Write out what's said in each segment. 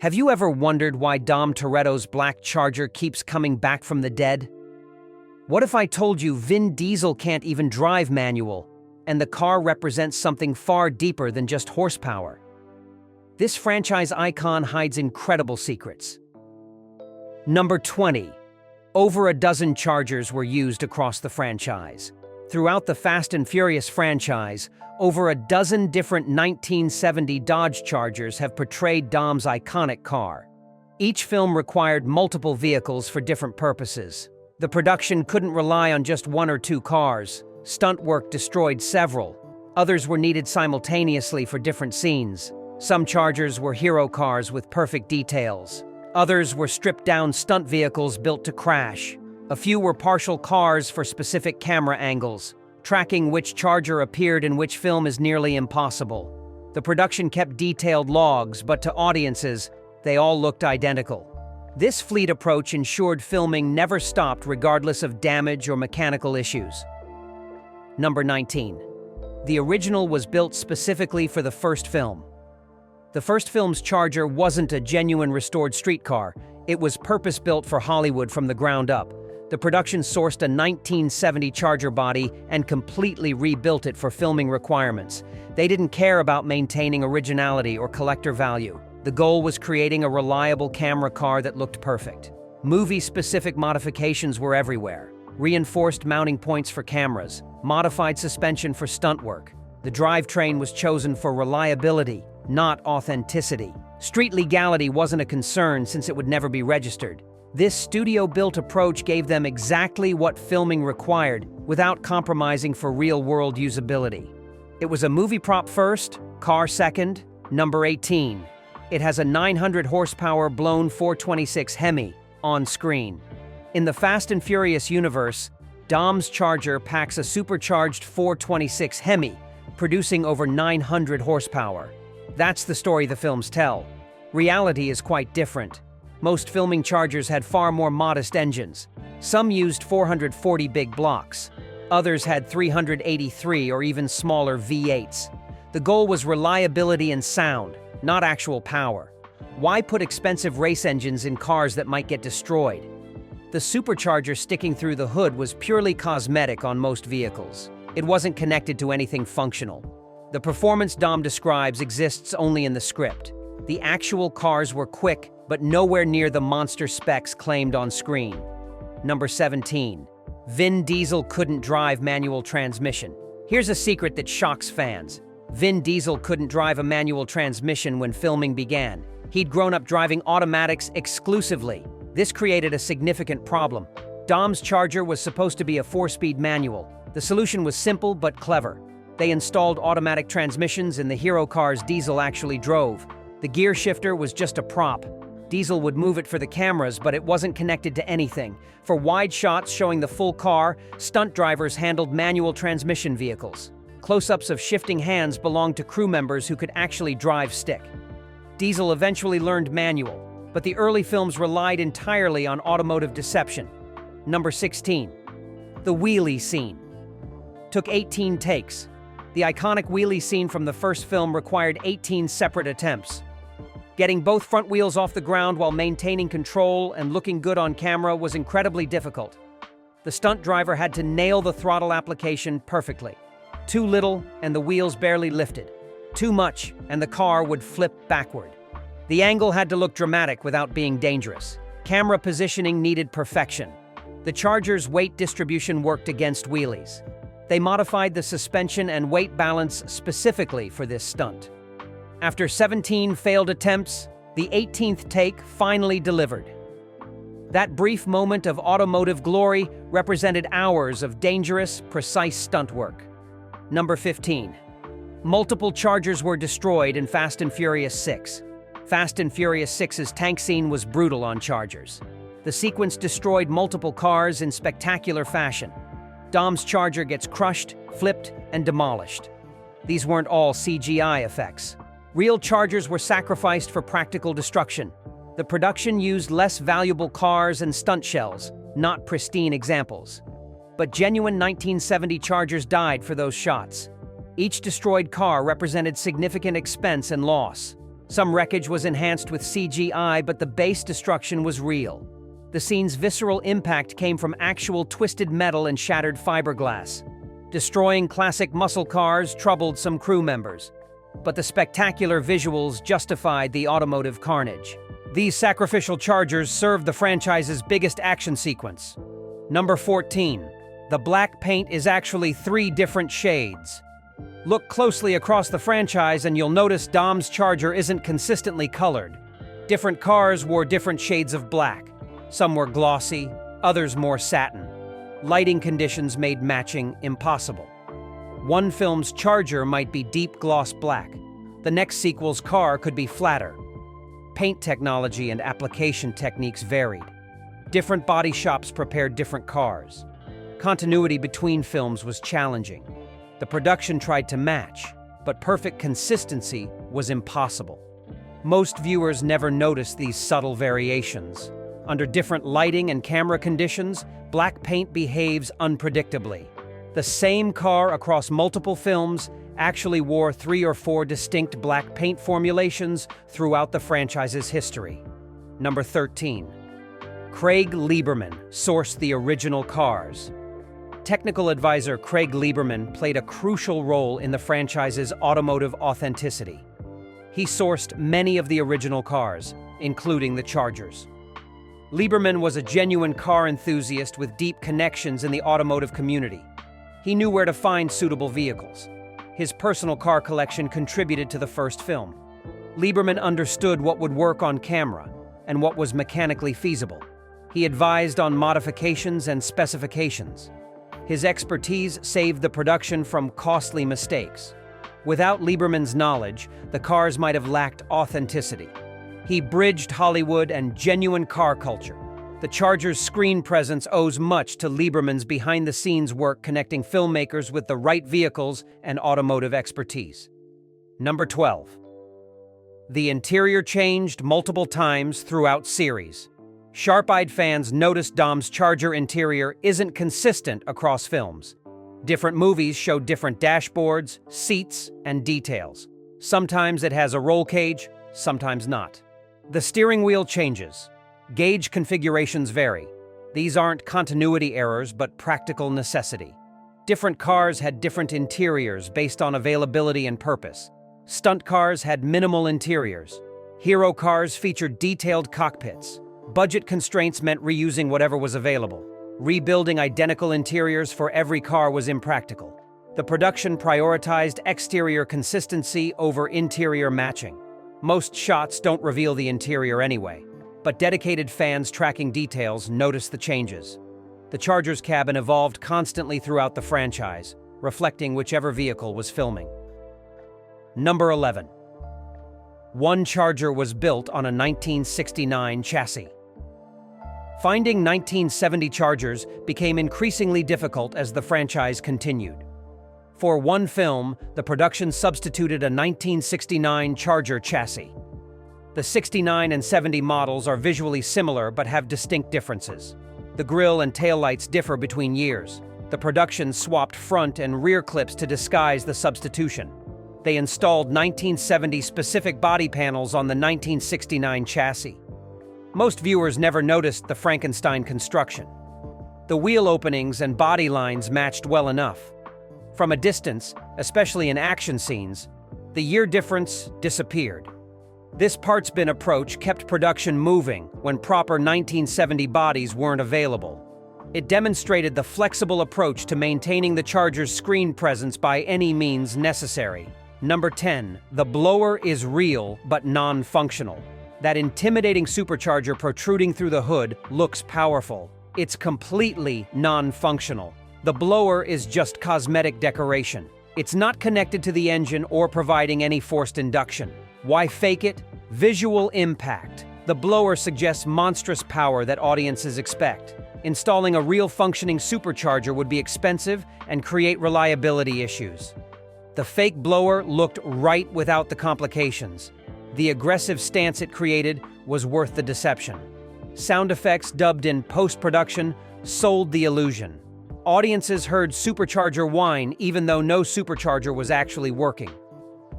Have you ever wondered why Dom Toretto's black Charger keeps coming back from the dead? What if I told you Vin Diesel can't even drive manual, and the car represents something far deeper than just horsepower? This franchise icon hides incredible secrets. Number 20. Over a dozen Chargers were used across the franchise. Throughout the Fast and Furious franchise, over a dozen different 1970 Dodge Chargers have portrayed Dom's iconic car. Each film required multiple vehicles for different purposes. The production couldn't rely on just one or two cars. Stunt work destroyed several. Others were needed simultaneously for different scenes. Some Chargers were hero cars with perfect details. Others were stripped-down stunt vehicles built to crash. A few were partial cars for specific camera angles. Tracking which Charger appeared in which film is nearly impossible. The production kept detailed logs, but to audiences, they all looked identical. This fleet approach ensured filming never stopped regardless of damage or mechanical issues. Number 19. The original was built specifically for the first film. The first film's Charger wasn't a genuine restored streetcar. It was purpose-built for Hollywood from the ground up. The production sourced a 1970 Charger body and completely rebuilt it for filming requirements. They didn't care about maintaining originality or collector value. The goal was creating a reliable camera car that looked perfect. Movie-specific modifications were everywhere. Reinforced mounting points for cameras, modified suspension for stunt work. The drivetrain was chosen for reliability, not authenticity. Street legality wasn't a concern since it would never be registered. This studio-built approach gave them exactly what filming required without compromising for real-world usability. It was a movie prop first, car second. Number 18. It has a 900 horsepower blown 426 Hemi on screen. In the Fast and Furious universe, Dom's Charger packs a supercharged 426 Hemi, producing over 900 horsepower. That's the story the films tell. Reality is quite different. Most filming Chargers had far more modest engines. Some used 440 big blocks. Others had 383 or even smaller V8s. The goal was reliability and sound, not actual power. Why put expensive race engines in cars that might get destroyed? The supercharger sticking through the hood was purely cosmetic on most vehicles. It wasn't connected to anything functional. The performance Dom describes exists only in the script. The actual cars were quick, but nowhere near the monster specs claimed on screen. Number 17. Vin Diesel couldn't drive manual transmission. Here's a secret that shocks fans. Vin Diesel couldn't drive a manual transmission when filming began. He'd grown up driving automatics exclusively. This created a significant problem. Dom's Charger was supposed to be a 4-speed manual. The solution was simple but clever. They installed automatic transmissions in the hero cars Diesel actually drove. The gear shifter was just a prop. Diesel would move it for the cameras, but it wasn't connected to anything. For wide shots showing the full car, stunt drivers handled manual transmission vehicles. Close-ups of shifting hands belonged to crew members who could actually drive stick. Diesel eventually learned manual, but the early films relied entirely on automotive deception. Number 16. The wheelie scene. Took 18 takes. The iconic wheelie scene from the first film required 18 separate attempts. Getting both front wheels off the ground while maintaining control and looking good on camera was incredibly difficult. The stunt driver had to nail the throttle application perfectly. Too little, and the wheels barely lifted. Too much, and the car would flip backward. The angle had to look dramatic without being dangerous. Camera positioning needed perfection. The Charger's weight distribution worked against wheelies. They modified the suspension and weight balance specifically for this stunt. After 17 failed attempts, the 18th take finally delivered. That brief moment of automotive glory represented hours of dangerous, precise stunt work. Number 15. Multiple Chargers were destroyed in Fast and Furious 6. Fast and Furious 6's tank scene was brutal on Chargers. The sequence destroyed multiple cars in spectacular fashion. Dom's Charger gets crushed, flipped, and demolished. These weren't all CGI effects. Real Chargers were sacrificed for practical destruction. The production used less valuable cars and stunt shells, not pristine examples. But genuine 1970 Chargers died for those shots. Each destroyed car represented significant expense and loss. Some wreckage was enhanced with CGI, but the base destruction was real. The scene's visceral impact came from actual twisted metal and shattered fiberglass. Destroying classic muscle cars troubled some crew members, but the spectacular visuals justified the automotive carnage. These sacrificial chargers served the franchise's biggest action sequence. Number 14. The black paint is actually 3 different shades. Look closely across the franchise and you'll notice Dom's Charger isn't consistently colored. Different cars wore different shades of black. Some were glossy, others more satin. Lighting conditions made matching impossible. One film's Charger might be deep gloss black. The next sequel's car could be flatter. Paint technology and application techniques varied. Different body shops prepared different cars. Continuity between films was challenging. The production tried to match, but perfect consistency was impossible. Most viewers never noticed these subtle variations. Under different lighting and camera conditions, black paint behaves unpredictably. The same car across multiple films actually wore 3 or 4 distinct black paint formulations throughout the franchise's history. Number 13. Craig Lieberman sourced the original cars. Technical advisor Craig Lieberman played a crucial role in the franchise's automotive authenticity. He sourced many of the original cars, including the Chargers. Lieberman was a genuine car enthusiast with deep connections in the automotive community. He knew where to find suitable vehicles. His personal car collection contributed to the first film. Lieberman understood what would work on camera and what was mechanically feasible. He advised on modifications and specifications. His expertise saved the production from costly mistakes. Without Lieberman's knowledge, the cars might have lacked authenticity. He bridged Hollywood and genuine car culture. The Charger's screen presence owes much to Lieberman's behind-the-scenes work connecting filmmakers with the right vehicles and automotive expertise. Number 12. The interior changed multiple times throughout series. Sharp-eyed fans noticed Dom's Charger interior isn't consistent across films. Different movies show different dashboards, seats, and details. Sometimes it has a roll cage, sometimes not. The steering wheel changes. Gauge configurations vary. These aren't continuity errors, but practical necessity. Different cars had different interiors based on availability and purpose. Stunt cars had minimal interiors. Hero cars featured detailed cockpits. Budget constraints meant reusing whatever was available. Rebuilding identical interiors for every car was impractical. The production prioritized exterior consistency over interior matching. Most shots don't reveal the interior anyway, but dedicated fans tracking details noticed the changes. The Charger's cabin evolved constantly throughout the franchise, reflecting whichever vehicle was filming. Number 11. One Charger was built on a 1969 chassis. Finding 1970 Chargers became increasingly difficult as the franchise continued. For one film, the production substituted a 1969 Charger chassis. The 69 and 70 models are visually similar but have distinct differences. The grille and taillights differ between years. The production swapped front and rear clips to disguise the substitution. They installed 1970 specific body panels on the 1969 chassis. Most viewers never noticed the Frankenstein construction. The wheel openings and body lines matched well enough. From a distance, especially in action scenes, the year difference disappeared. This parts-bin approach kept production moving when proper 1970 bodies weren't available. It demonstrated the flexible approach to maintaining the Charger's screen presence by any means necessary. Number 10. The blower is real but non-functional. That intimidating supercharger protruding through the hood looks powerful. It's completely non-functional. The blower is just cosmetic decoration. It's not connected to the engine or providing any forced induction. Why fake it? Visual impact. The blower suggests monstrous power that audiences expect. Installing a real functioning supercharger would be expensive and create reliability issues. The fake blower looked right without the complications. The aggressive stance it created was worth the deception. Sound effects dubbed in post-production sold the illusion. Audiences heard supercharger whine even though no supercharger was actually working.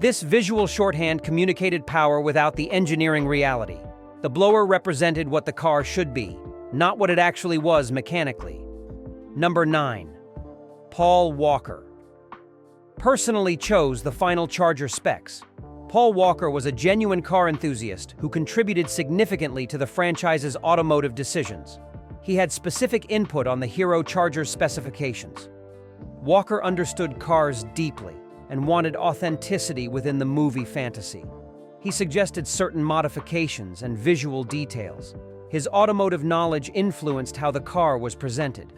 This visual shorthand communicated power without the engineering reality. The blower represented what the car should be, not what it actually was mechanically. Number 9. Paul Walker personally chose the final Charger specs. Paul Walker was a genuine car enthusiast who contributed significantly to the franchise's automotive decisions. He had specific input on the Hero Charger's specifications. Walker understood cars deeply and wanted authenticity within the movie fantasy. He suggested certain modifications and visual details. His automotive knowledge influenced how the car was presented.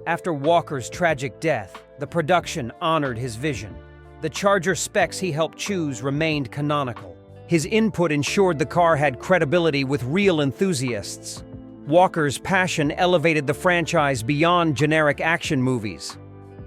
After Walker's tragic death, the production honored his vision. The Charger specs he helped choose remained canonical. His input ensured the car had credibility with real enthusiasts. Walker's passion elevated the franchise beyond generic action movies.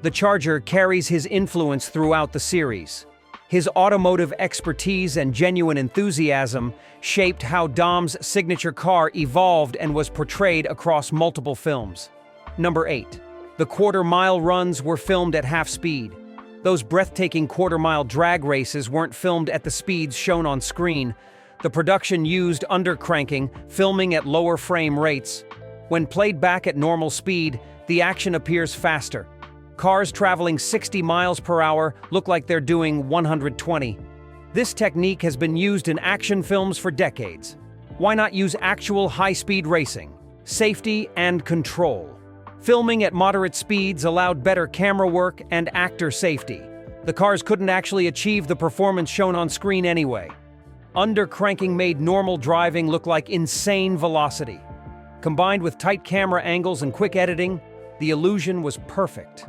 The Charger carries his influence throughout the series. His automotive expertise and genuine enthusiasm shaped how Dom's signature car evolved and was portrayed across multiple films. Number 8. The quarter-mile runs were filmed at half speed. Those breathtaking quarter-mile drag races weren't filmed at the speeds shown on screen. The production used undercranking, filming at lower frame rates. When played back at normal speed, the action appears faster. Cars traveling 60 miles per hour look like they're doing 120. This technique has been used in action films for decades. Why not use actual high-speed racing? Safety and control. Filming at moderate speeds allowed better camera work and actor safety. The cars couldn't actually achieve the performance shown on screen anyway. Undercranking made normal driving look like insane velocity. Combined with tight camera angles and quick editing, the illusion was perfect.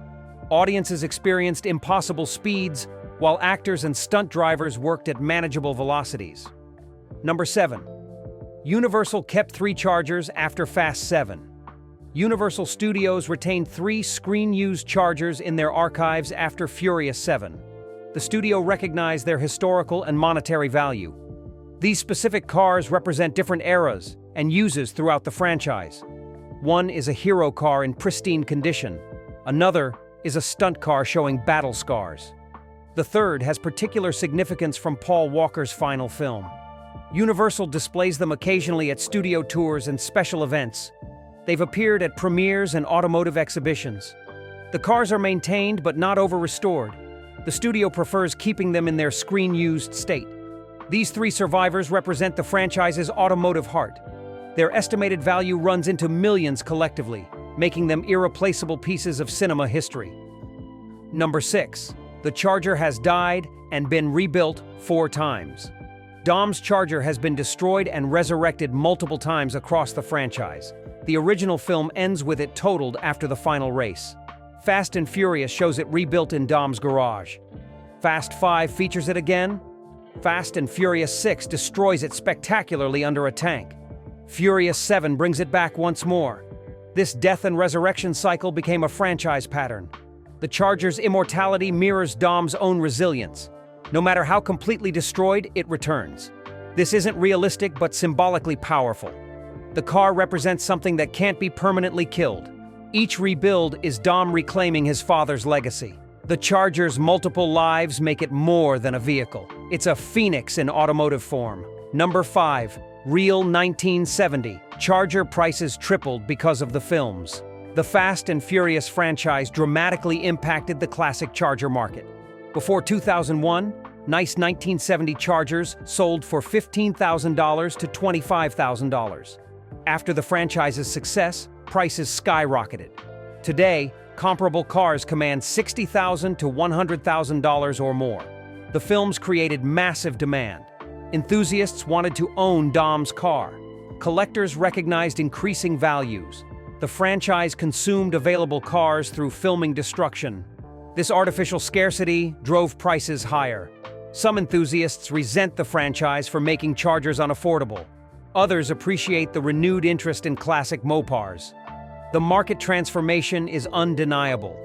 Audiences experienced impossible speeds, while actors and stunt drivers worked at manageable velocities. Number 7. Universal kept 3 Chargers after Fast 7. Universal Studios retained 3 screen-used Chargers in their archives after Furious 7. The studio recognized their historical and monetary value. These specific cars represent different eras and uses throughout the franchise. One is a hero car in pristine condition. Another is a stunt car showing battle scars. The third has particular significance from Paul Walker's final film. Universal displays them occasionally at studio tours and special events. They've appeared at premieres and automotive exhibitions. The cars are maintained but not over-restored. The studio prefers keeping them in their screen-used state. These 3 survivors represent the franchise's automotive heart. Their estimated value runs into millions collectively, making them irreplaceable pieces of cinema history. Number 6. The Charger has died and been rebuilt 4 times. Dom's Charger has been destroyed and resurrected multiple times across the franchise. The original film ends with it totaled after the final race. Fast and Furious shows it rebuilt in Dom's garage. Fast 5 features it again. Fast and Furious 6 destroys it spectacularly under a tank. Furious 7 brings it back once more. This death and resurrection cycle became a franchise pattern. The Charger's immortality mirrors Dom's own resilience. No matter how completely destroyed, it returns. This isn't realistic but symbolically powerful. The car represents something that can't be permanently killed. Each rebuild is Dom reclaiming his father's legacy. The Charger's multiple lives make it more than a vehicle. It's a phoenix in automotive form. Number 5. Real 1970. Charger prices tripled because of the films. The Fast and Furious franchise dramatically impacted the classic Charger market. Before 2001, nice 1970 Chargers sold for $15,000 to $25,000. After the franchise's success, prices skyrocketed. Today, comparable cars command $60,000 to $100,000 or more. The films created massive demand. Enthusiasts wanted to own Dom's car. Collectors recognized increasing values. The franchise consumed available cars through filming destruction. This artificial scarcity drove prices higher. Some enthusiasts resent the franchise for making Chargers unaffordable. Others appreciate the renewed interest in classic Mopars. The market transformation is undeniable.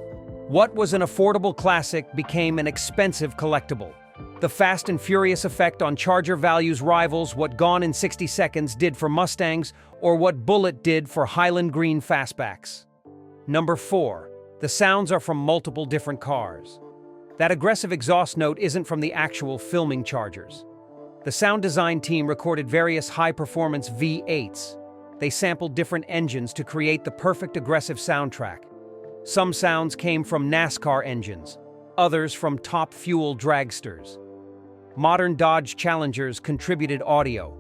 What was an affordable classic became an expensive collectible. The Fast and Furious effect on Charger values rivals what Gone in 60 Seconds did for Mustangs or what Bullitt did for Highland Green fastbacks. Number 4. The sounds are from multiple different cars. That aggressive exhaust note isn't from the actual filming Chargers. The sound design team recorded various high-performance V8s. They sampled different engines to create the perfect aggressive soundtrack. Some sounds came from NASCAR engines, others from top fuel dragsters. Modern Dodge Challengers contributed audio.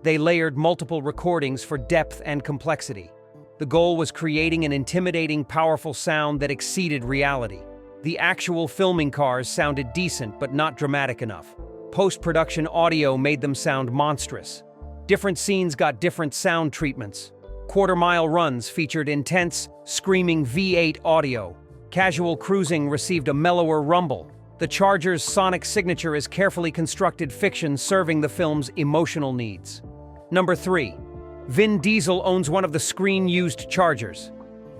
They layered multiple recordings for depth and complexity. The goal was creating an intimidating, powerful sound that exceeded reality. The actual filming cars sounded decent but not dramatic enough. Post-production audio made them sound monstrous. Different scenes got different sound treatments. Quarter-mile runs featured intense, screaming V8 audio. Casual cruising received a mellower rumble. The Charger's sonic signature is carefully constructed fiction serving the film's emotional needs. Number 3. Vin Diesel owns one of the screen-used Chargers.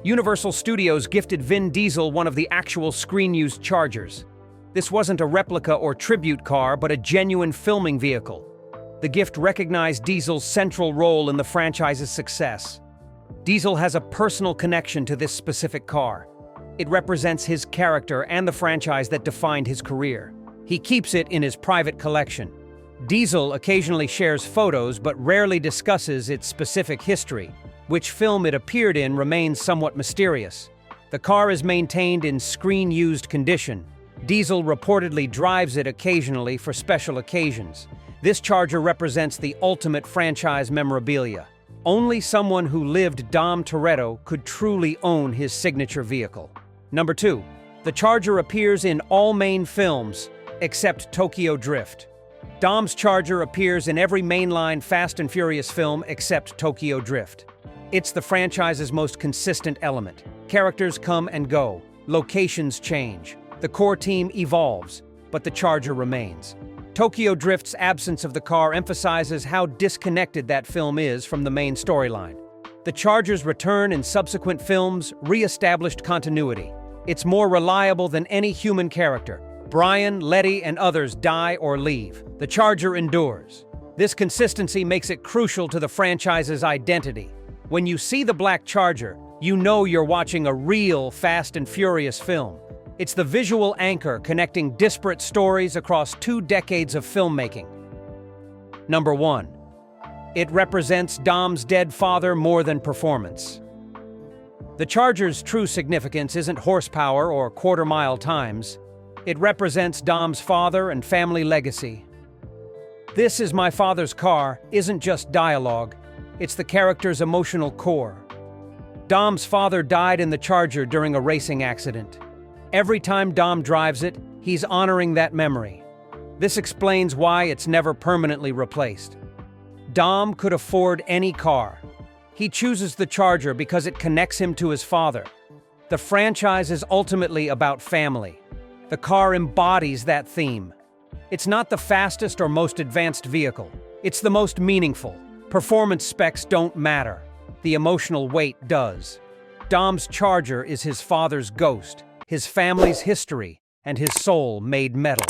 Universal Studios gifted Vin Diesel one of the actual screen-used Chargers. This wasn't a replica or tribute car, but a genuine filming vehicle. The gift recognized Diesel's central role in the franchise's success. Diesel has a personal connection to this specific car. It represents his character and the franchise that defined his career. He keeps it in his private collection. Diesel occasionally shares photos but rarely discusses its specific history. Which film it appeared in remains somewhat mysterious. The car is maintained in screen-used condition. Diesel reportedly drives it occasionally for special occasions. This Charger represents the ultimate franchise memorabilia. Only someone who lived Dom Toretto could truly own his signature vehicle. Number 2. The Charger appears in all main films, except Tokyo Drift. Dom's Charger appears in every mainline Fast and Furious film except Tokyo Drift. It's the franchise's most consistent element. Characters come and go. Locations change. The core team evolves, but the Charger remains. Tokyo Drift's absence of the car emphasizes how disconnected that film is from the main storyline. The Charger's return in subsequent films re-established continuity. It's more reliable than any human character. Brian, Letty, and others die or leave. The Charger endures. This consistency makes it crucial to the franchise's identity. When you see the black Charger, you know you're watching a real Fast and Furious film. It's the visual anchor connecting disparate stories across 2 decades of filmmaking. Number 1. It represents Dom's dead father more than performance. The Charger's true significance isn't horsepower or quarter-mile times. It represents Dom's father and family legacy. "This is my father's car" isn't just dialogue. It's the character's emotional core. Dom's father died in the Charger during a racing accident. Every time Dom drives it, he's honoring that memory. This explains why it's never permanently replaced. Dom could afford any car. He chooses the Charger because it connects him to his father. The franchise is ultimately about family. The car embodies that theme. It's not the fastest or most advanced vehicle. It's the most meaningful. Performance specs don't matter. The emotional weight does. Dom's Charger is his father's ghost, his family's history, and his soul made metal.